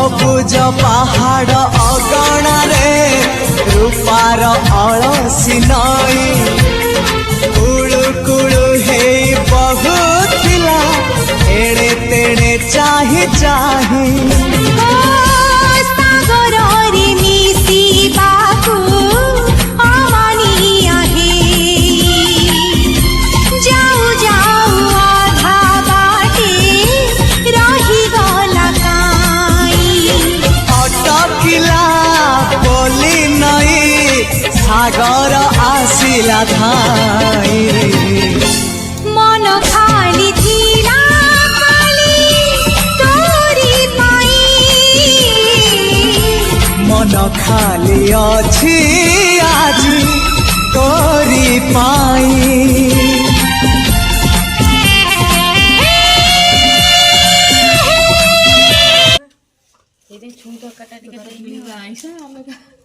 सबुज पहाड़ अगणारे रूपार अलसी नई कुळु कुळु हे बहुथिला एड़े तेड़े चाही चाही सागर आसिला धाई मन खाली थिला खाली तोरी पाई मन खाली अछि आज तोरी पाई छुं तरकाटा टिके आइसा